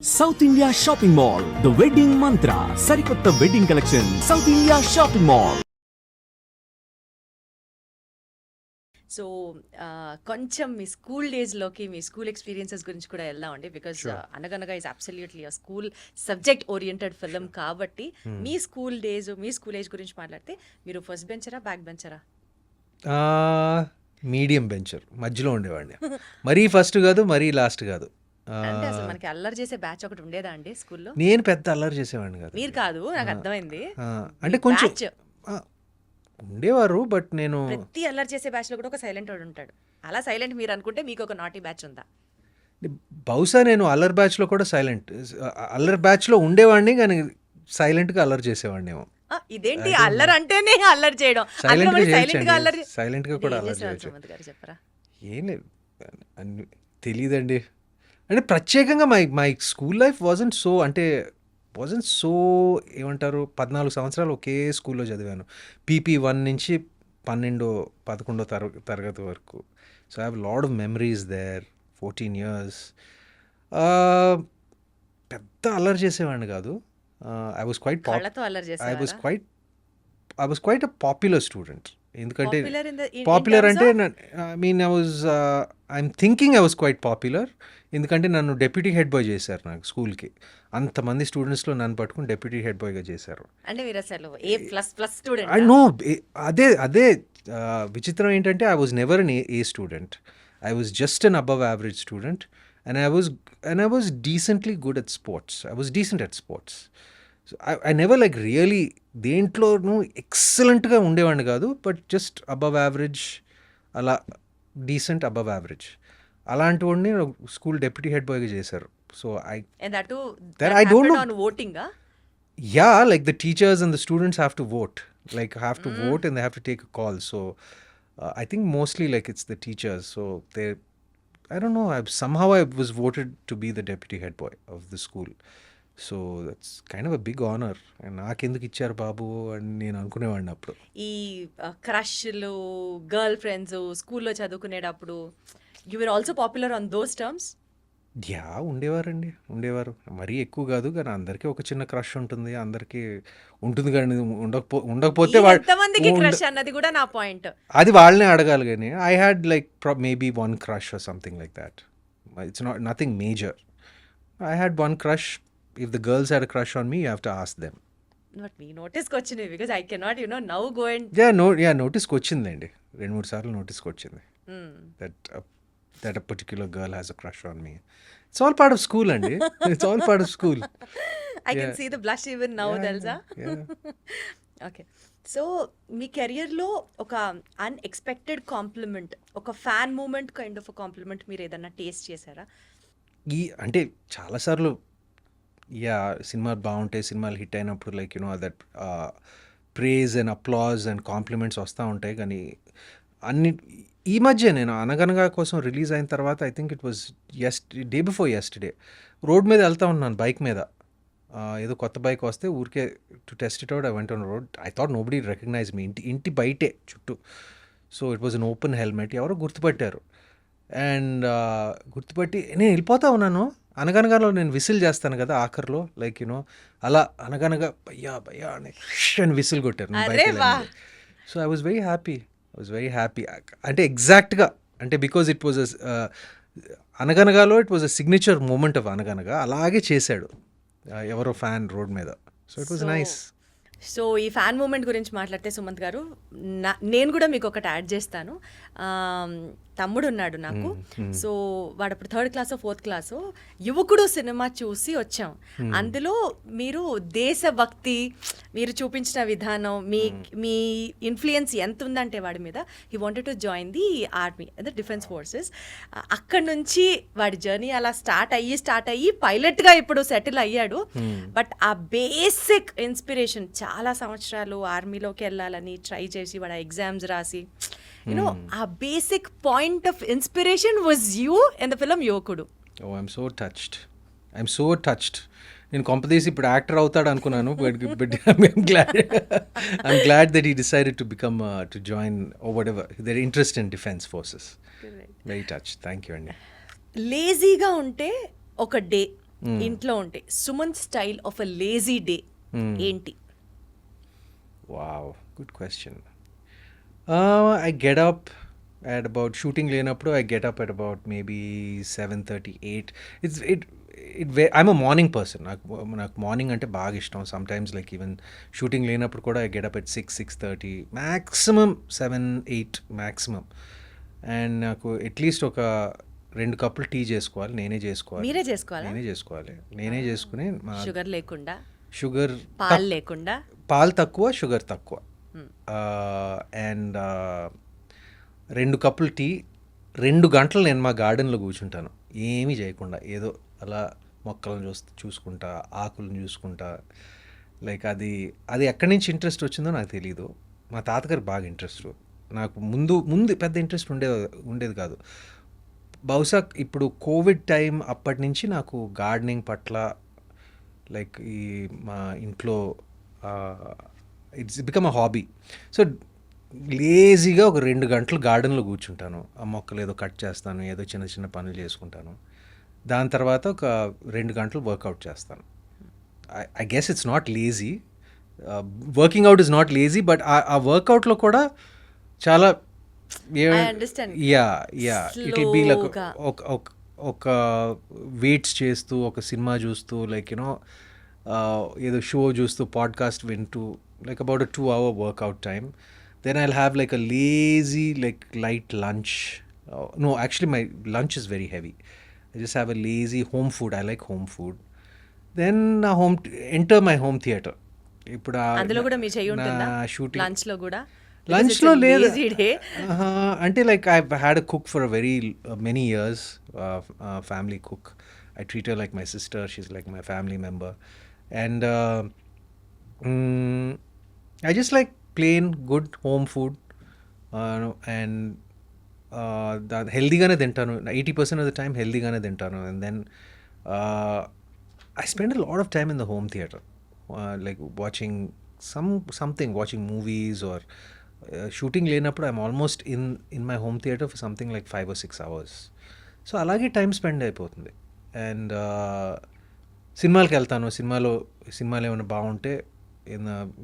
South India shopping mall the wedding మంత్ర సరికొత్త wedding collection south India shopping mall. So కొంచెం మీ school డేస్లోకి మీ school experiences గురించి కూడా వెళ్దామండి. Because అనగనగా is absolutely a school subject oriented film కాబట్టి మీ school days మీ school age గురించి మాట్లాడితే మీరు ఫస్ట్ బెంచరా బ్యాక్ బెంచరా? మీడియం బెంచర్, మధ్యలో ఉండేవాడిని. మరీ ఫస్ట్ కాదు, మరీ లాస్ట్ కాదు. అంటే అసలు మనకి అల్లరి చేసే బ్యాచ్ ఒకటి ఉండేదా అండి స్కూల్లో? నేను పెద్ద అల్లరి చేసేవాడిని కాదు. మీరు కాదు, నాకు అర్థమైంది. అంటే కొంచెం ఉండేవారు, బట్ నేను ప్రతి అల్లరి చేసే బ్యాచ్ లో కూడా ఒక సైలెంట్ వాడు ఉంటాడు. అలా సైలెంట్ మీరు అనుకుంటే మీకు ఒక నాటీ బ్యాచ్ ఉందా? బహుశా నేను అల్లరి బ్యాచ్లో కూడా అల్లరి బ్యాచ్లో ఉండేవాడిని, కానీ సైలెంట్గా అల్లరి చేసేవాడిని ఏమో. ఇదేంటి అల్లరి అంటేనే అల్లరి చేయడం, సైలెంట్గా కూడా అల్లరి చేయొచ్చు. చెప్పరా? ఏం లేదు, అన్ని తెలియదండి. అంటే ప్రత్యేకంగా my school life wasn't so ఏమంటారు, 14 సంవత్సరాలు ఒకే స్కూల్లో చదివాను. పీపీ 1 నుంచి 11వ తరగతి వరకు. So I have lot of memories there. 14 years. పెద్ద అల్లరి చేసేవాడిని కాదు. I was quite a popular student. ఎందుకంటే పాపులర్ అంటే I'm thinking I was quite popular. ఎందుకంటే నన్ను డెప్యూటీ హెడ్ బాయ్ చేశారు నాకు స్కూల్కి. అంతమంది స్టూడెంట్స్లో నన్ను పట్టుకుని డెప్యూటీ హెడ్ బాయ్గా చేశారు. అదే విచిత్రం ఏంటంటే I was never an A student. I was just an above average student. And I was decently good at sports. I was decent at sports. So I never like really దేంట్లోనూ ఎక్సలెంట్గా ఉండేవాడిని కాదు, but just above average, అలా decent above average. అలాంటి వాడిని school deputy head బాయ్గా చేశారు. So I don't know. Voting? Yeah, like the teachers and the students have to vote. Vote and they have to take a call. So I think mostly like it's the teachers. So I don't know, somehow I was voted to be the deputy head boy of the school. So that's kind of a big honour. నాకెందుకు ఇచ్చారు బాబు అని నేను అనుకునేవాడిని అప్పుడు. ఈ క్రష్లు, girl friends స్కూల్లో చదువుకునేటప్పుడు you were also popular on those terms? Yeah, ఉండేవారు. మరీ ఎక్కువ కాదు, కానీ అందరికీ ఒక చిన్న క్రష్ ఉంటుంది. అందరికీ ఉంటుంది, కానీ ఉండకపోతే ఎంతమందికి క్రష్ అన్నది కూడా నా పాయింట్. అది వాళ్ళనే అడగాలి. కానీ I had like maybe one crush or something like that. It's nothing major. I had one crush. If the girls had a crush on me, you have to ask them. But me notice kochindi because I cannot now go and notice kochindandi. 2-3 సార్లు notice kochindi. That a particular girl has a crush on me. It's all part of school andi. It's all part of school. I can see the blush even now, Delza. Okay. So మీ కెరియర్లో ఒక unexpected compliment, ఒక fan moment kind of compliment మీరు ఏదన్నా taste చేశారా? అంటే చాలాసార్లు cinema బాగుంటాయి, సినిమాలు హిట్ అయినప్పుడు like that praise and applause and compliments వస్తూ ఉంటాయి. కానీ ఈ మధ్య నేను అనగనగా కోసం రిలీజ్ అయిన తర్వాత I think it was day before yesterday road మీద వెళ్తా ఉన్నాను బైక్ మీద. ఏదో కొత్త బైక్ వస్తే ఊరికే to test it out I went on road. I thought nobody recognise me. ఇంటి బయటే చుట్టూ. So it was an open helmet. ఎవరో గుర్తుపట్టారు. అండ్ గుర్తుపట్టి నేను వెళ్ళిపోతా ఉన్నాను. అనగనగాలో నేను విసిల్ చేస్తాను కదా ఆఖర్లో, లైక్ అలా అనగనగా భయ్యా అని విసిల్ కొట్టారు. So I was very happy. అంటే ఎగ్జాక్ట్గా అంటే బికాజ్ ఇట్ వాజ్ అనగనగాలో it was a signature moment of Anaganaga. అలాగే చేశాడు ఎవరో ఫ్యాన్ రోడ్ మీద. So it was nice. So ఈ ఫ్యాన్ మూమెంట్ గురించి మాట్లాడితే సుమంత్ గారు, నేను కూడా మీకు ఒకటి యాడ్ చేస్తాను. తమ్ముడు ఉన్నాడు నాకు. సో వాడు అప్పుడు 3rd క్లాస్ 4th క్లాస్. యువకుడు సినిమా చూసి వచ్చాం. అందులో మీరు దేశభక్తి మీరు చూపించిన విధానం, మీ ఇన్ఫ్లుయెన్స్ ఎంత ఉందంటే వాడి మీద, he wanted to join the army, the defence forces. అక్కడ నుంచి వాడి జర్నీ అలా స్టార్ట్ అయ్యి పైలట్గా ఇప్పుడు సెటిల్ అయ్యాడు. బట్ ఆ బేసిక్ ఇన్స్పిరేషన్, చాలా సంవత్సరాలు ఆర్మీలోకి వెళ్ళాలని ట్రై చేసి వాడు ఎగ్జామ్స్ రాసి ఆ basic point of inspiration was you in the film యువకుడు. I'm so touched. నేను కొంపదీసి ఇప్పుడు యాక్టర్ అవుతాడు అనుకున్నాను. But I'm glad that he decided to become to join oh whatever their interest in defence forces. Very touch. Thank you అండి. లేజీగా ఉంటే ఒక డే ఇంట్లో ఉంటే Sumanth style of a lazy day ఏంటి? Wow, good question. I get up at about shooting లేనప్పుడు I get up at about maybe 7:30, 8. I'm a morning person. నాకు morning అంటే బాగా ఇష్టం. సమ్టైమ్స్ లైక్ ఈవెన్ షూటింగ్ లేనప్పుడు కూడా I get up at 6, 6:30, maximum 7, 8 maximum. And నాకు at least ఒక 2 కప్పులు టీ చేసుకోవాలి, నేనే చేసుకోవాలి. మీరే చేసుకోవాలా? నేనే చేసుకోవాలి, నేనే చేసుకుని షుగర్ లేకుండా, షుగర్ పాలు లేకుండా, పాలు తక్కువ, షుగర్ తక్కువ. అండ్ 2 కప్పులు టీ, 2 గంటలు నేను మా గార్డెన్లో కూర్చుంటాను ఏమీ చేయకుండా, ఏదో అలా మొక్కలను చూసుకుంటా, ఆకులను చూసుకుంటా. లైక్ అది ఎక్కడి నుంచి ఇంట్రెస్ట్ వచ్చిందో నాకు తెలీదు. మా తాతగారు బాగా ఇంట్రెస్ట్. నాకు ముందు పెద్ద ఇంట్రెస్ట్ ఉండేది కాదు. బహుశా ఇప్పుడు కోవిడ్ టైం అప్పటి నుంచి నాకు గార్డెనింగ్ పట్ల లైక్ ఈ మా ఇంట్లో it's become a hobby. So లేజీగా ఒక 2 గంటలు గార్డెన్లో కూర్చుంటాను, ఆ మొక్కలు ఏదో కట్ చేస్తాను, ఏదో చిన్న చిన్న పనులు చేసుకుంటాను. దాని తర్వాత ఒక 2 గంటలు వర్కౌట్ చేస్తాను. I guess it's not lazy, working out is not lazy, but ఆ వర్కౌట్లో కూడా చాలా ఇట్ విల్ బీ లైక్ ఒక వెయిట్స్ చేస్తూ, ఒక సినిమా చూస్తూ, లైక్ యూనో ఏదో షో చూస్తూ, పాడ్కాస్ట్ వింటూ, like about a 2-hour workout time. Then I'll have like a lazy, like light lunch. No, actually my lunch is very heavy. I just have a lazy home food. I like home food. Then enter my home theatre. ఇప్పుడు అందులో కూడా మీ చెయ్యి ఉంటుందా shooting lunch లో కూడా? లంచ్లో లేదు అంటే like I had a cook for a very many years, family cook. I treat her like my sister. She's like my family member. And I just like plain good home food, and హెల్దీగానే తింటాను. 80% of the time హెల్దీగానే తింటాను. And then I spend a lot of time in the home theatre, like watching watching movies or shooting లేనప్పుడు I'm almost in my home theatre for something like 5 or 6 hours. So అలాగే time spend అయిపోతుంది. And సినిమాలకు వెళ్తాను. సినిమాలు ఏమైనా బాగుంటే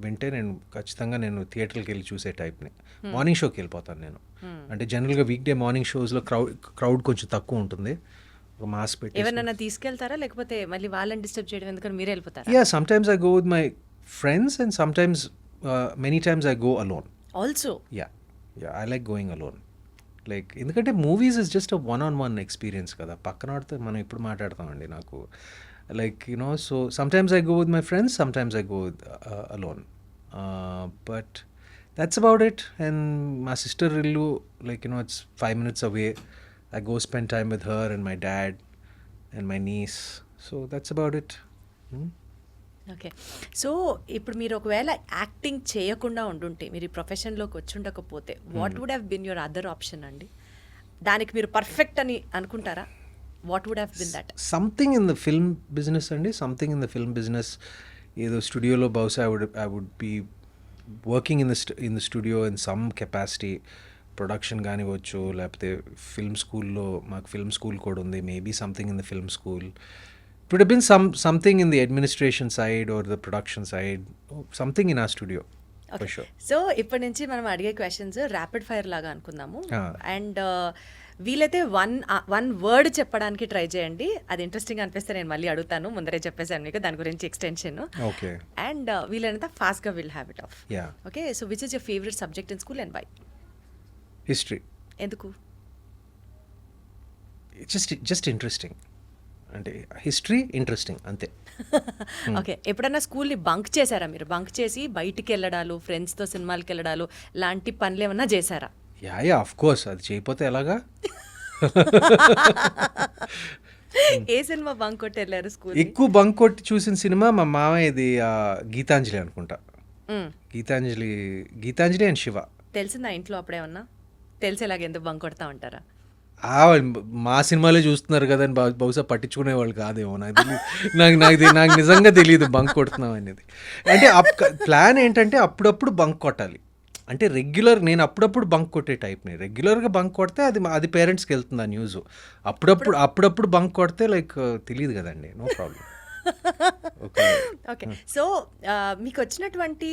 వింటే ఖచ్చితంగా నేను థియేటర్కి వెళ్ళి చూసే టైప్ని. మార్నింగ్ షోకి వెళ్ళిపోతాను నేను. అంటే జనరల్గా వీక్ డే మార్నింగ్ షోస్లో క్రౌడ్ కొంచెం తక్కువ ఉంటుంది. ఒక మాస్ పెట్టి ఎవరైనా తీసుకెళ్తారా, లేకపోతే మళ్ళీ వాళ్ళని డిస్టర్బ్ చేయడం ఎందుకని మీరే వెళ్ళిపోతారా? Yeah, sometimes I go with my friends and sometimes many times I go alone also. Yeah, I like going alone. Like ఎందుకంటే movies is just a one experience కదా. పక్కన వాడితే మనం ఇప్పుడు మాట్లాడతామండి. నాకు like so sometimes I go with my friends, sometimes I go with alone, but that's about it. And my sister illu, like it's 5 minutes away. I go spend time with her and my dad and my niece, so that's about it. Okay. So ఇప్పుడు మీరు ఒకవేళ acting చేయకుండా ఉండుంటే, మీరు ఈ ప్రొఫెషన్లోకి వచ్చి ఉండకపోతే, what would have been your other option అండి? దానికి మీరు పర్ఫెక్ట్ అని అనుకుంటారా? What would have been that? Something in the film business అండి, something in the film business. ఏదో స్టూడియోలో బహుశా I would be working in the studio in some capacity. Production కానివచ్చు, లేకపోతే ఫిల్మ్ స్కూల్లో, మాకు ఫిల్మ్ స్కూల్ కూడా ఉంది. Maybe something in the film school. It would have been something in the administration side or the production side, something in our studio. For sure. So ఇప్పటి నుంచి మనం అడిగే క్వశ్చన్స్ ర్యాపిడ్ ఫైర్ లాగా అనుకుందాము. And వీలైతే one word చెప్పడానికి try చేయండి. అది ఇంట్రెస్టింగ్ అనిపిస్తే నేను మళ్ళీ అడుగుతాను. ముందరే చెప్పేసాను మీకు దాని గురించి ఎక్స్టెన్షన్. ఓకే. అండ్ వీలైనంత ఫాస్ట్గా will have it off. Yeah. Okay. So which is your favourite subject in school and why? History. ఎందుకు? Just interesting. అంటే హిస్టరీ ఇంట్రెస్టింగ్ అంతే. ఓకే. ఎప్పుడన్నా స్కూల్ని బంక్ చేశారా మీరు? బంక్ చేసి బయటికి వెళ్ళడాలు, ఫ్రెండ్స్తో సినిమాలకి వెళ్ళడాలు లాంటి పనులు ఏమన్నా చేశారా? Yeah of course. అది చేయకపోతే ఎలాగా? ఏ సినిమా బంక్ కొట్టి వెళ్ళారు స్కూల్? ఎక్కువ బంక్ కొట్టి చూసిన సినిమా మా మామయ్యది గీతాంజలి అనుకుంటా. గీతాంజలి అండ్ శివ. తెలిసిందా ఇంట్లో అప్పుడేమన్నా? తెలిసేలాగా ఎందుకు బంక్ కొడతా ఉంటారా? మా సినిమాలే చూస్తున్నారు కదా అని బహుశా పట్టించుకునేవాళ్ళు కాదేమో. నాకు నిజంగా తెలియదు బంక్ కొడుతున్నాం అనేది. అంటే ప్లాన్ ఏంటంటే అప్పుడప్పుడు బంక్ కొట్టాలి. అంటే రెగ్యులర్ నేను అప్పుడప్పుడు బంక్ కొట్టే టైప్ని. రెగ్యులర్గా బంక్ కొడితే అది పేరెంట్స్కి వెళ్తుంది ఆ న్యూస్. అప్పుడప్పుడు బంక్ కొడితే లైక్ తెలియదు కదండి, నో ప్రాబ్లం. ఓకే. సో మీకు వచ్చినటువంటి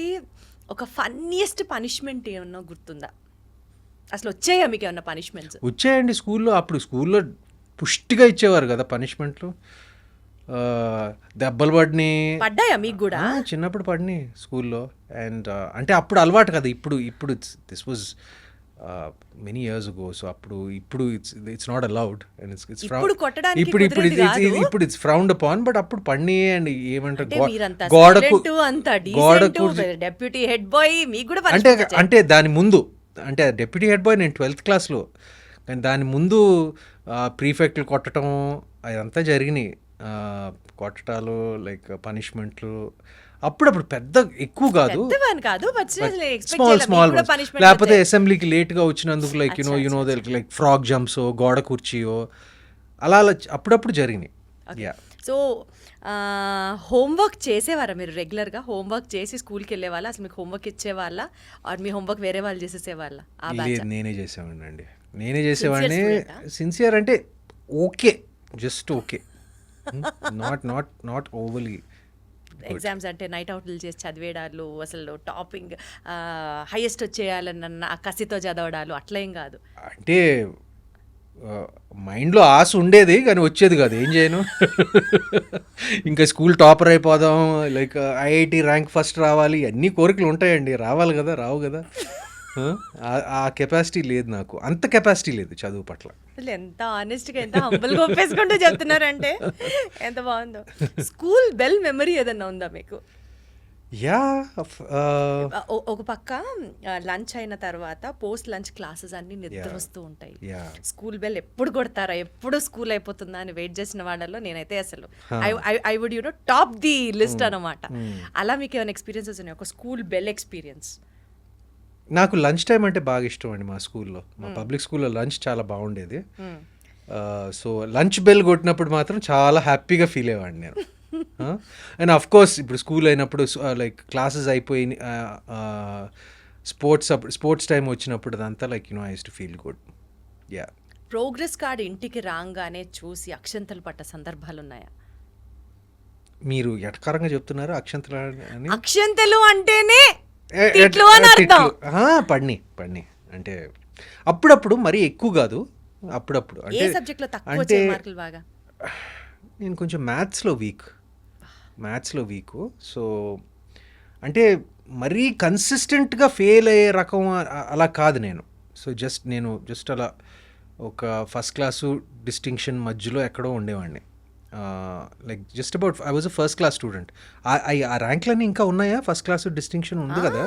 ఒక ఫన్నీయెస్ట్ పనిష్మెంట్ ఏమన్నా గుర్తుందా? అసలు వచ్చాయా మీకు ఏమన్నా పనిష్మెంట్స్? వచ్చాయండి స్కూల్లో పుష్టిగా ఇచ్చేవారు కదా పనిష్మెంట్లు. దెబ్బలు పడ్డాయా మీకు కూడా? చిన్నప్పుడు పడినాయి స్కూల్లో. అండ్ అంటే అప్పుడు అలవాటు కదా. ఇప్పుడు this was many years ago. So ఇప్పుడు ఇట్స్ నాట్ అలౌడ్ అండ్ ఇప్పుడు కొట్టడానికి కుదిరేది కాదు. ఇప్పుడు ఇట్స్ ఫ్రౌండ్ అపాన్. బట్ అప్పుడు పడినాయి. అండ్ ఏమంటారు, మీరంతా గోడకు అంత డీసెంట్ డెప్యూటీ హెడ్ బాయ్, మీకు కూడా పనిష్మెంట్ అంటే దాని ముందు అంటే డెప్యూటీ హెడ్ బాయ్ నేను 12th క్లాస్లో, కానీ దాని ముందు ప్రీఫెక్ట్లు కొట్టడం అదంతా జరిగినాయి. కొట్టడాలు లైక్ పనిష్మెంట్లు అప్పుడప్పుడు పెద్ద ఎక్కువ కాదు, స్మాల్. లేకపోతే అసెంబ్లీకి లేట్గా వచ్చినందుకు like you know like frog jumps, గోడ కుర్చీయో అలా అప్పుడప్పుడు జరిగినాయి. యా. సో హోంవర్క్ చేసేవారా మీరు? రెగ్యులర్గా హోంవర్క్ చేసి స్కూల్కి వెళ్ళే వాళ్ళ? అసలు మీకు హోంవర్క్ ఇచ్చేవాళ్ళ ఆర్ మీ హోంవర్క్ వేరే వాళ్ళు చేసేసేవాళ్ళ? నేనే చేసేవాడిని అండి. సిన్సియర్ అంటే okay, just okay, not overly. Exams అంటే నైట్ అవుట్లు చేసి చదివేడాలు, అసలు టాపింగ్ హైయెస్ట్ వచ్చేయాలన్న కసితో చదవడాలు అట్లా ఏం కాదు. అంటే మైండ్లో ఆశ ఉండేది కానీ వచ్చేది కాదు, ఏం చేయను. ఇంకా స్కూల్ టాపర్ అయిపోదాం, లైక్ ఐఐటి ర్యాంక్ ఫస్ట్ రావాలి, అన్ని కోరికలు ఉంటాయండి. రావాలి కదా, రావు కదా. ఆ కెపాసిటీ లేదు నాకు, అంత కెపాసిటీ లేదు చదువు పట్ల. అసలు ఎంత ఆనెస్ట్గా, ఎంత హంబుల్గా ఒప్పేసుకుంటూ చెప్తున్నారంటే ఎంత బాగుందో. స్కూల్ బెల్ మెమరీ ఏదన్నా ఉందా మీకు? యా. ఒక పక్క లంచ్ అయిన తర్వాత పోస్ట్ లంచ్ క్లాసెస్ అన్ని నిద్ర వస్తూ ఉంటాయి. స్కూల్ బెల్ ఎప్పుడు కొడతారా, ఎప్పుడు స్కూల్ అయిపోతుందా అని వెయిట్ చేసిన వాళ్ళలో నేనైతే అసలు I would top the list అనమాట. అలా మీకు ఏమైనా ఎక్స్పీరియన్సెస్ ఉన్నాయి, ఒక స్కూల్ బెల్ ఎక్స్పీరియన్స్? నాకు లంచ్ టైం అంటే బాగా ఇష్టం అండి. మా స్కూల్లో, మా పబ్లిక్ స్కూల్లో లంచ్ చాలా బాగుండేది. సో లంచ్ బెల్ కొట్టినప్పుడు మాత్రం చాలా హ్యాపీగా ఫీల్ అయ్యేవాడిని నేను. అండ్ అఫ్ కోర్స్ ఇప్పుడు స్కూల్ అయినప్పుడు లైక్ క్లాసెస్ అయిపోయి స్పోర్ట్స్ టైం వచ్చినప్పుడు అదంతా like I use to feel good. Yeah. Progress card ఇంటికి రాగానే చూసి అక్షంతలు పట్ట సందర్భాలు ఉన్నాయా? మీరు ఎటకారంగా చెప్తున్నారు అక్షంతలు అని. అక్షంతలు అంటేనే పడిని అంటే అప్పుడప్పుడు మరీ ఎక్కువ కాదు, అప్పుడప్పుడు. అంటే నేను కొంచెం మ్యాథ్స్లో వీక్. సో అంటే మరీ కన్సిస్టెంట్గా ఫెయిల్ అయ్యే రకం అలా కాదు నేను. సో జస్ట్ అలా ఒక ఫస్ట్ క్లాసు డిస్టింక్షన్ మధ్యలో ఎక్కడో ఉండేవాడిని. Like just about I was a first class student. ఆ ర్యాంక్లన్నీ ఇంకా ఉన్నాయా? ఫస్ట్ క్లాస్ డిస్టింక్షన్ ఉంది కదా,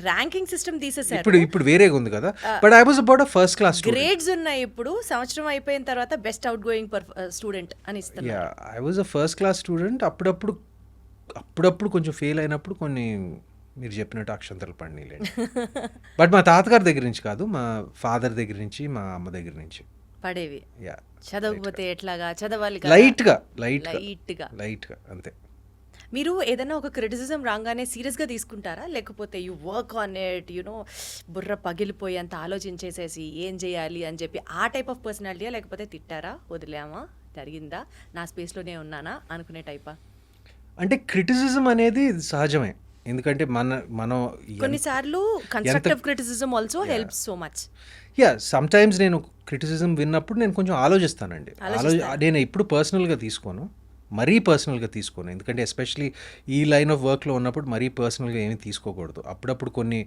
ర్యాంకింగ్ సిస్టమ్ తీసేసారు, ఇప్పుడు వేరేగా ఉంది కదా. But I was about a first class student. Grades ఉన్నాయి ఇప్పుడు, సంవత్సరం అయిపోయిన తర్వాత బెస్ట్ అవుట్ గోయింగ్ స్టూడెంట్ అని ఇస్తున్నారు. Yeah, I was a first class student. అప్పుడప్పుడు కొంచెం ఫెయిల్ అయినప్పుడు కొన్ని మీరు చెప్పినట్టు అక్షంతలు పడినాయిలేండి. బట్ మా తాతగారి దగ్గర నుంచి కాదు, మా ఫాదర్ దగ్గర నుంచి, మా అమ్మ దగ్గర నుంచి పడేవి. చదవకపోతే ఎట్లాగా, చదవాలి లైట్గా అంతే. మీరు ఏదైనా ఒక క్రిటిసిజం రాగానే సీరియస్గా తీసుకుంటారా, లేకపోతే యూ వర్క్ ఆన్ ఇట్, బుర్ర పగిలిపోయి అంత ఆలోచించేసేసి ఏం చేయాలి అని చెప్పి ఆ టైప్ ఆఫ్ పర్సనాలిటీయా, లేకపోతే తిట్టారా, వదిలేమా, జరిగిందా, నా స్పేస్లోనే ఉన్నానా అనుకునే టైపా? అంటే క్రిటిసిజం అనేది సహజమే, ఎందుకంటే మనం కొన్నిసార్లు constructive criticism also helps so much. Yeah, sometimes నేను క్రిటిసిజం విన్నప్పుడు నేను కొంచెం ఆలోచిస్తానండి. నేను ఎప్పుడు పర్సనల్గా తీసుకోను, ఎందుకంటే ఎస్పెషలీ ఈ లైన్ ఆఫ్ వర్క్లో ఉన్నప్పుడు మరీ పర్సనల్గా ఏమీ తీసుకోకూడదు. అప్పుడప్పుడు కొన్ని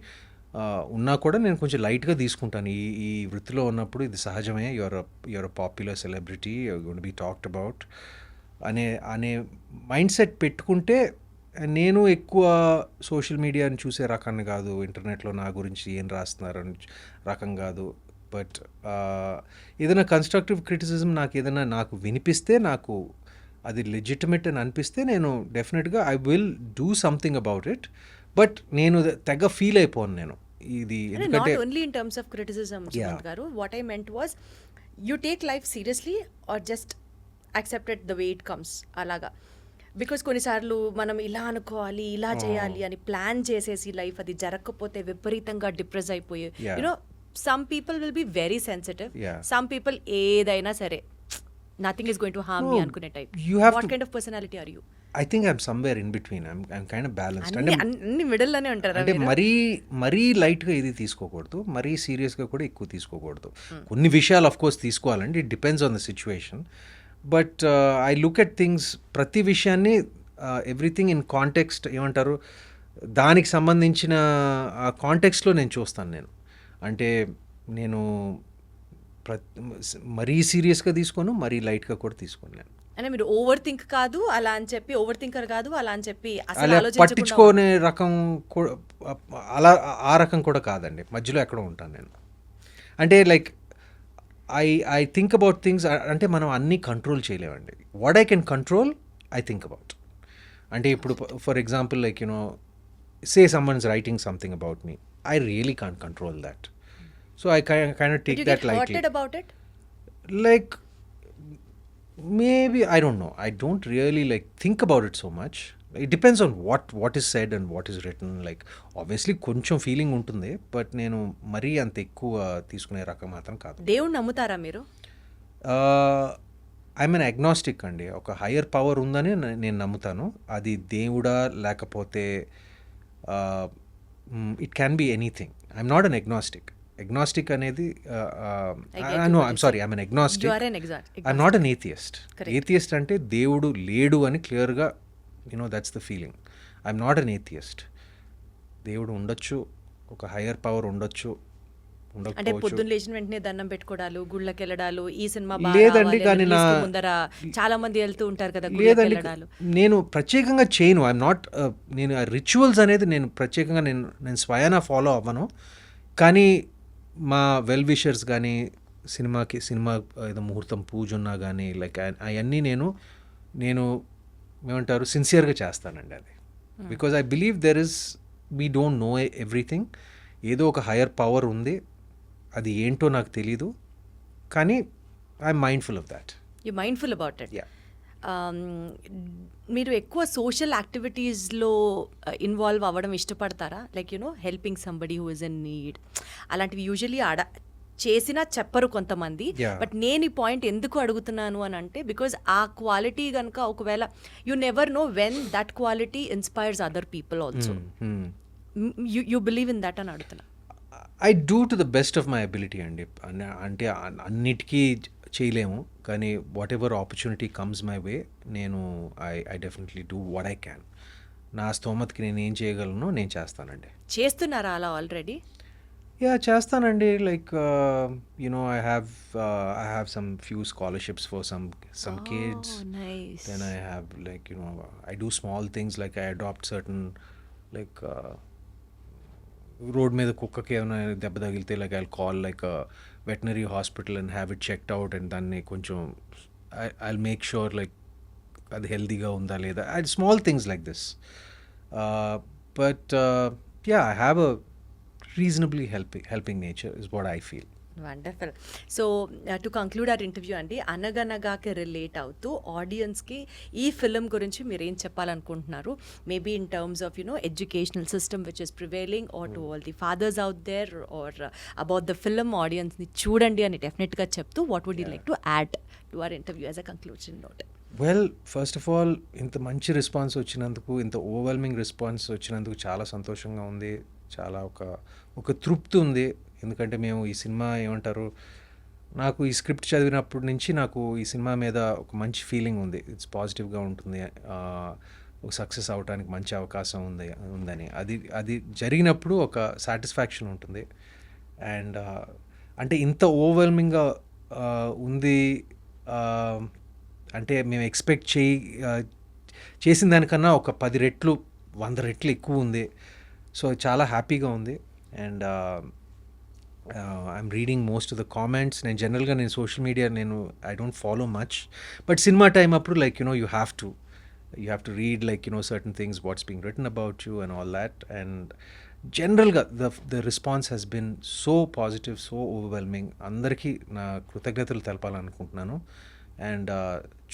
ఉన్నా కూడా నేను కొంచెం లైట్గా తీసుకుంటాను. ఈ వృత్తిలో ఉన్నప్పుడు ఇది సహజమే, your a popular celebrity, your going to be talked about అనే మైండ్ సెట్ పెట్టుకుంటే, నేను ఎక్కువ సోషల్ మీడియాని చూసే రకాన్ని కాదు, ఇంటర్నెట్లో నా గురించి ఏం రాస్తున్నారని రకం కాదు. బట్ ఏదైనా కన్స్ట్రక్టివ్ క్రిటిసిజం నాకు వినిపిస్తే, నాకు అది లెజిటిమేట్ అని అనిపిస్తే, నేను డెఫినెట్గా I will do something about it. But నేను తెగ ఫీల్ అయిపోను నేను ఇది, ఎందుకంటే not only in terms of criticism Sumanth garu, what I meant was you take life seriously or just accepted the way it comes అలాగా. బికాస్ కొన్నిసార్లు మనం ఇలా అనుకోవాలి ఇలా చేయాలి అని ప్లాన్ చేసేసి లైఫ్ అది జరగకపోతే విపరీతంగా డిప్రెస్ అయిపోయి Yeah. You know some people will be very sensitive Yeah. Some people ఏదైనా సరే nothing is going to harm me No, అనుకునే type you have what to- kind of personality are you I think I'm somewhere in between I'm kind of balanced. అంటే అన్ని middle లోనే ఉంటారా అంటే మీరు? మరీ లైట్గా ఇది తీసుకోకూడదు, మరీ సీరియస్గా కూడా ఎక్కువ తీసుకోకూడదు. కొన్ని విషయాలు ఆఫ్ కోర్స్ తీసుకోవాలండి, it depends on the situation. But I look at things, ప్రతి విషయాన్ని ఎవ్రీథింగ్ ఇన్ కాంటెక్స్ట్ ఏమంటారు, దానికి సంబంధించిన ఆ కాంటెక్స్ట్లో నేను చూస్తాను. అంటే నేను మరీ సీరియస్గా తీసుకోను, మరీ లైట్గా కూడా తీసుకోను. నేను అంటే మీరు ఓవర్ థింక్ కాదు అలా అని చెప్పి ఓవర్ థింకర్ కాదు అలా అని చెప్పి అసలు అలా ఆలోచించకుండా పట్టించుకోనే రకం కూడా, అలా ఆ రకం కూడా కాదండి, మధ్యలో ఎక్కడో ఉంటాను నేను. అంటే like I think about things. అంటే మనం అన్నీ కంట్రోల్ చేయలేమండి. What I can control I think about. అంటే ఇప్పుడు for example like say someone's writing something about me, I really can't control that. So I kind of Did take you that get lightly. hurted about it? Like maybe I don't know, I don't really like think about it so much. It depends on what is said and what is written. Like obviously కొంచెం feeling ఉంటుంది, but నేను మరీ అంత ఎక్కువ తీసుకునే రకం మాత్రం కాదు. దేవుణ్ణి నమ్ముతారా మీరు? ఐఎమ్ అన్ అగ్నాస్టిక్ అండి. ఒక హయ్యర్ పవర్ ఉందని నేను నమ్ముతాను. అది దేవుడా లేకపోతే it can be anything. I'm not an agnostic. Agnostic అనేది I'm sorry, I'm an agnostic. You are an exact. I'm not an atheist. Correct. Atheist అంటే దేవుడు లేడు అని క్లియర్గా that's the feeling. I'm not an atheist. దేవుడు ఉండొచ్చు, ఒక higher power ఉండొచ్చు, అంటే ఉండకపోవచ్చు. పొద్దున్న లేచిన వెంటనే దండం పెట్టుకోవడాలు, గుళ్ళకి వెళ్ళడాలు, ఈ సినిమా లేదండి, కానీ ముందర చాలా మంది వెళ్తూ ఉంటారు కదా గుళ్ళకి లేదండి, వెళ్ళడాలు. నేను ప్రత్యేకంగా చేయను. ఐఎమ్ నాట్ నేను ఆ రిచువల్స్ అనేది నేను ప్రత్యేకంగా నేను స్వయానా ఫాలో అవ్వను. కానీ మా వెల్ విషర్స్ కానీ సినిమా ఏదో ముహూర్తం పూజ ఉన్నా కానీ లైక్ అవన్నీ నేను ఏమంటారు సిన్సియర్గా చేస్తానండి అది. Because I believe we don't know everything. ఏదో ఒక హయ్యర్ పవర్ ఉంది, అది ఏంటో నాకు తెలీదు, కానీ I'm mindful of that. You mindful about it. Yeah. మీరు ఎక్కువ సోషల్ యాక్టివిటీస్లో ఇన్వాల్వ్ అవ్వడం ఇష్టపడతారా? Like helping somebody who is in need అలాంటివి యూజువలీ చేసినా చెప్పరు కొంతమంది. Yeah. బట్ నేను ఈ పాయింట్ ఎందుకు అడుగుతున్నాను అని అంటే బికాజ్ ఆ క్వాలిటీ కనుక ఒకవేళ you never know when that quality inspires other people also. You believe in that అని అడుగుతున్నా. I do to the best of my ability అండి. అంటే అన్నిటికీ చేయలేము, కానీ whatever opportunity comes my way, నేను I definitely do what I can. నా స్తోమతకి నేను ఏం చేయగలను నేను చేస్తానండి. చేస్తున్నారా అలా ఆల్రెడీ? యా, చేస్తానండి. Like I have some few scholarships for some kids. Nice. Then I have like I do small things like I adopt certain like road మీద కుక్కకి ఏమైనా దెబ్బ తగిలితే like I call like veterinary hospital and have it checked out, and దాన్ని కొంచెం I make sure like అది హెల్తీగా ఉందా లేదా. Small things like this. But yeah, I have a reasonably helping nature is what I feel. Wonderful. So to conclude our interview అండి, అనగనగాకి relate అవుతూ ఆడియన్స్కి ఈ ఫిలిం గురించి మీరు ఏం చెప్పాలనుకుంటున్నారు? Maybe in terms of educational system which is prevailing, or to all the fathers out there, or about the film ఆడియన్స్ని చూడండి అని డెఫినెట్గా చెప్తూ what would you like to add to our interview as a conclusion note? Well, first of all ఇంత మంచి response వచ్చినందుకు, ఇంత overwhelming response వచ్చినందుకు చాలా సంతోషంగా ఉంది. చాలా ఒక తృప్తి ఉంది. ఎందుకంటే మేము ఈ సినిమా ఏమంటారు, నాకు ఈ స్క్రిప్ట్ చదివినప్పటి నుంచి నాకు ఈ సినిమా మీద ఒక మంచి ఫీలింగ్ ఉంది. ఇట్స్ పాజిటివ్గా ఉంటుంది, ఒక సక్సెస్ అవడానికి మంచి అవకాశం ఉందని. అది జరిగినప్పుడు ఒక సాటిస్ఫాక్షన్ ఉంటుంది. అండ్ అంటే ఇంత ఓవర్వెల్మింగ్గా ఉంది అంటే మేము ఎక్స్పెక్ట్ చేసిన దానికన్నా ఒక 10 రెట్లు 100 రెట్లు ఎక్కువ ఉంది. సో చాలా హ్యాపీగా ఉంది. And I'm reading most of the comments. నేను జనరల్గా social media I don't follow much, but cinema time అప్పుడు like you have to read like certain things what's being written about you and all that. And జనరల్గా the response has been so positive, so overwhelming. అందరికీ నా కృతజ్ఞతలు తెలపాలనుకుంటున్నాను. And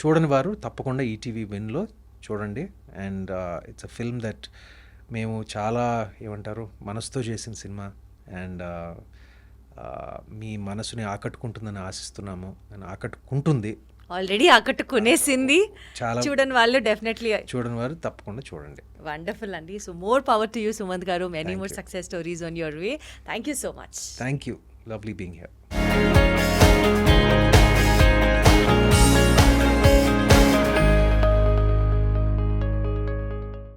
చూడని వారు తప్పకుండా ETV విన్లో చూడండి. And it's a film that మేము చాలా ఏమంటారు మనసుతో చేసిన సినిమా. అండ్ మీ మనసుని ఆకట్టుకుంటుందని ఆశిస్తున్నాము. అని ఆకట్టుకుంటుంది. ఆల్రెడీ ఆకట్టుకునేసింది. చాలా చూడని వాళ్ళు డెఫినెట్లీ చూడని వారు తప్పకుండా చూడండి. వండర్ఫుల్ అండి. So more power to you Sumanth garu. Many Thank more you. Success stories on your way. Thank you so much. Thank you. Lovely being here.